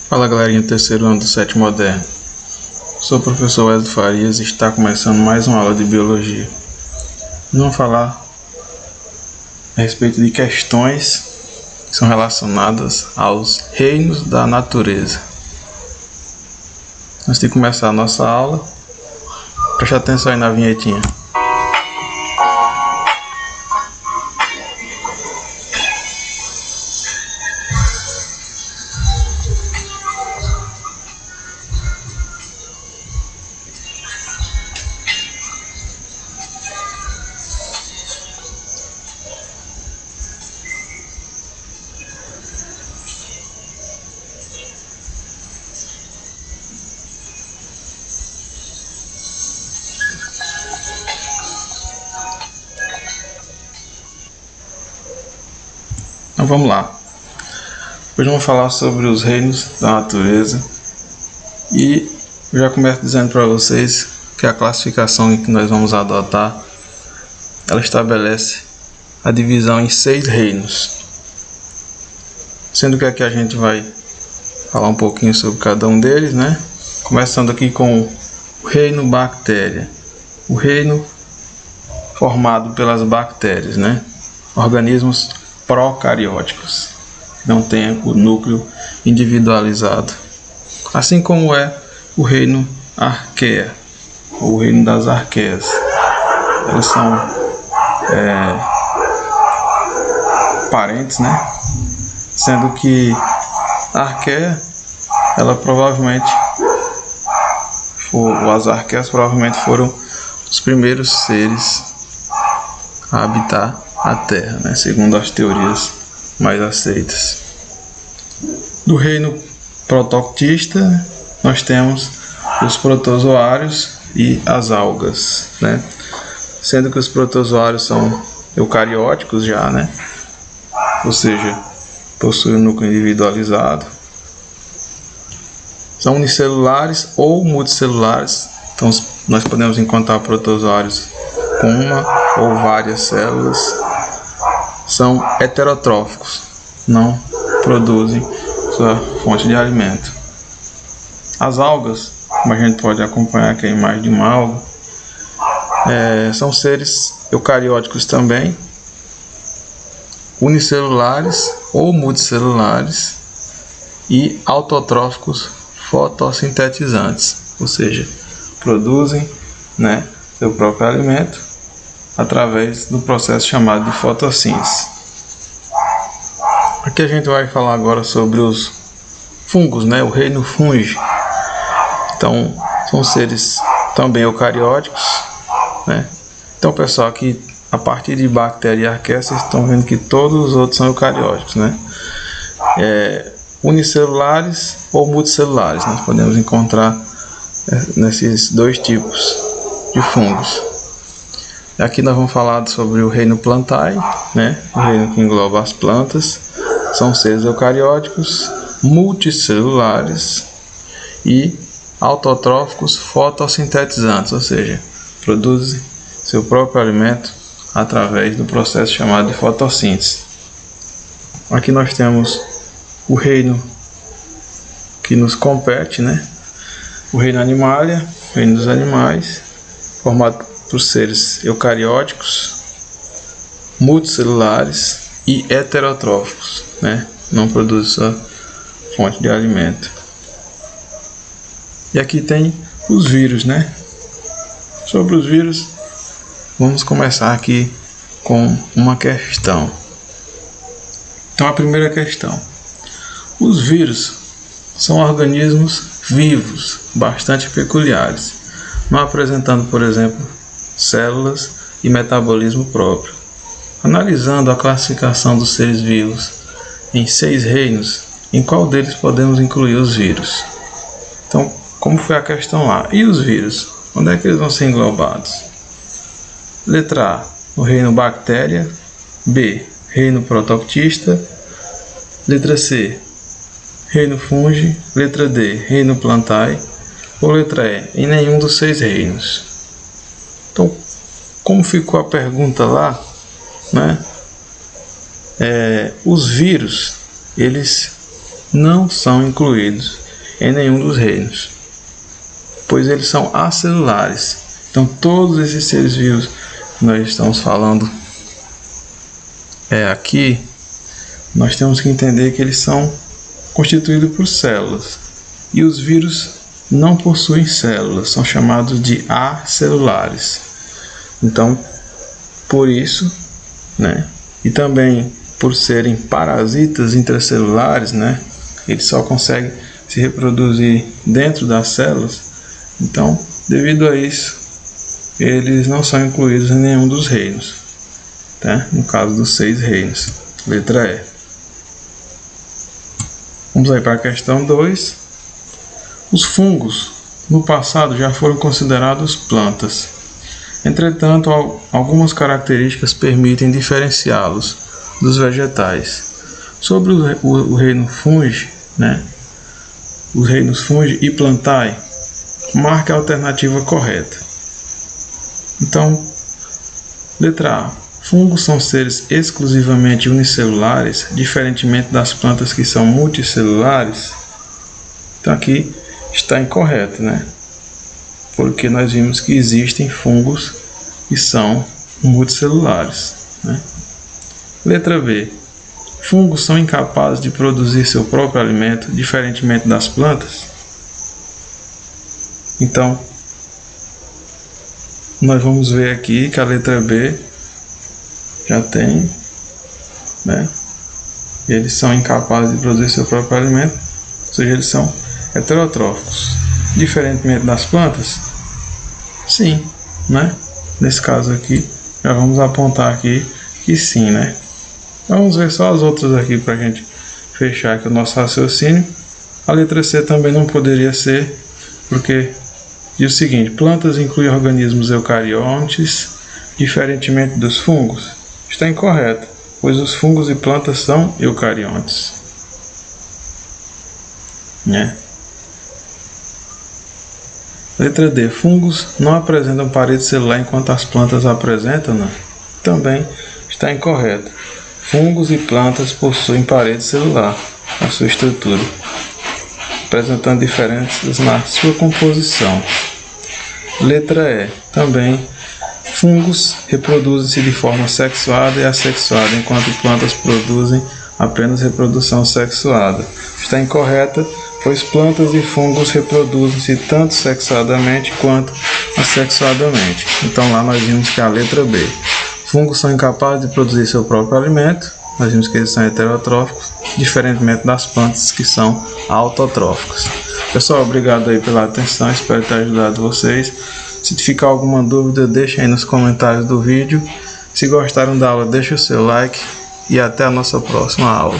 Fala galerinha, terceiro ano do sétimo moderno. Sou o professor Wesley Farias e está começando mais uma aula de biologia. Vamos falar a respeito de questões que são relacionadas aos reinos da natureza. Antes de começar a nossa aula, preste atenção aí na vinhetinha. Então vamos lá. Hoje vamos falar sobre os reinos da natureza e eu já começo dizendo para vocês que a classificação que nós vamos adotar, ela estabelece a divisão em 6 reinos, sendo que aqui a gente vai falar um pouquinho sobre cada um deles, né? Começando aqui com o reino bactéria, o reino formado pelas bactérias, né? Organismos procarióticos, não tem o núcleo individualizado, assim como é o reino arqueia, ou o reino das arqueias. Elas são parentes, né? Sendo que a arqueia, ela provavelmente, as arqueias provavelmente foram os primeiros seres a habitar a Terra, né? Segundo as teorias mais aceitas. Do reino protoctista, nós temos os protozoários e as algas, né? Sendo que os protozoários são eucarióticos já, né? Ou seja, possuem um núcleo individualizado. São unicelulares ou multicelulares. Então, nós podemos encontrar protozoários com uma ou várias células. São heterotróficos, não produzem sua fonte de alimento. As algas, como a gente pode acompanhar aqui a imagem de uma alga, são seres eucarióticos também, unicelulares ou multicelulares e autotróficos fotossintetizantes, ou seja, produzem, né, seu próprio alimento através do processo chamado de fotossíntese. Aqui a gente vai falar agora sobre os fungos, né? O reino fungi. Então, são seres também eucarióticos, né? Então, pessoal, aqui a partir de bactéria e arqueia, vocês estão vendo que todos os outros são eucarióticos, né? Unicelulares ou multicelulares, nós podemos encontrar nesses dois tipos de fungos. Aqui nós vamos falar sobre o reino plantae, né? O reino que engloba as plantas. São seres eucarióticos, multicelulares e autotróficos fotossintetizantes, ou seja, produzem seu próprio alimento através do processo chamado de fotossíntese. Aqui nós temos o reino que nos compete, né? O reino animalia, o reino dos animais, formado por seres eucarióticos, multicelulares e heterotróficos, né? Não produz sua fonte de alimento. E aqui tem os vírus, né? Sobre os vírus, vamos começar aqui com uma questão. Então, a primeira questão: os vírus são organismos vivos, bastante peculiares, não apresentando, por exemplo, células e metabolismo próprio. Analisando a classificação dos seres vivos em 6 reinos, em qual deles podemos incluir os vírus? Então, como foi a questão lá? E os vírus? Onde é que eles vão ser englobados? Letra A, no reino bactéria. B, reino protoctista. Letra C, reino fungi. Letra D, reino plantae. Ou letra E, em nenhum dos 6 reinos. Então, como ficou a pergunta lá, né? Os vírus, eles não são incluídos em nenhum dos reinos, pois eles são acelulares. Então todos esses seres vivos que nós estamos falando aqui, nós temos que entender que eles são constituídos por células, e os vírus não possuem células, são chamados de acelulares. Então, por isso, e também por serem parasitas intracelulares, eles só conseguem se reproduzir dentro das células. Então, devido a isso, eles não são incluídos em nenhum dos reinos, no caso dos 6 reinos. Letra E. Vamos aí para a questão 2. Os fungos no passado já foram considerados plantas. Entretanto, algumas características permitem diferenciá-los dos vegetais. Sobre o reino fungi, os reinos fungi e plantae, marque a alternativa correta. Então, letra A. Fungos são seres exclusivamente unicelulares, diferentemente das plantas que são multicelulares. Então aqui está incorreto, porque nós vimos que existem fungos que são multicelulares. Letra B. Fungos são incapazes de produzir seu próprio alimento, diferentemente das plantas. Então, nós vamos ver aqui que a letra B já tem, eles são incapazes de produzir seu próprio alimento, ou seja, eles são heterotróficos. Diferentemente das plantas, sim, nesse caso aqui, já vamos apontar aqui que sim, Vamos ver só as outras aqui para a gente fechar aqui o nosso raciocínio. A letra C também não poderia ser, porque diz o seguinte: plantas incluem organismos eucariontes, diferentemente dos fungos. Está incorreto, pois os fungos e plantas são eucariontes. Letra D. Fungos não apresentam parede celular enquanto as plantas apresentam, Também está incorreto. Fungos e plantas possuem parede celular na sua estrutura, apresentando diferenças na sua composição. Letra E. Também fungos reproduzem-se de forma sexuada e assexuada, enquanto plantas produzem apenas reprodução sexuada. Está incorreta, pois plantas e fungos reproduzem-se tanto sexuadamente quanto assexuadamente. Então lá nós vimos que é a letra B. Fungos são incapazes de produzir seu próprio alimento. Nós vimos que eles são heterotróficos, diferentemente das plantas que são autotróficos. Pessoal, obrigado aí pela atenção, espero ter ajudado vocês. Se ficar alguma dúvida, deixa aí nos comentários do vídeo. Se gostaram da aula, deixa o seu like e até a nossa próxima aula.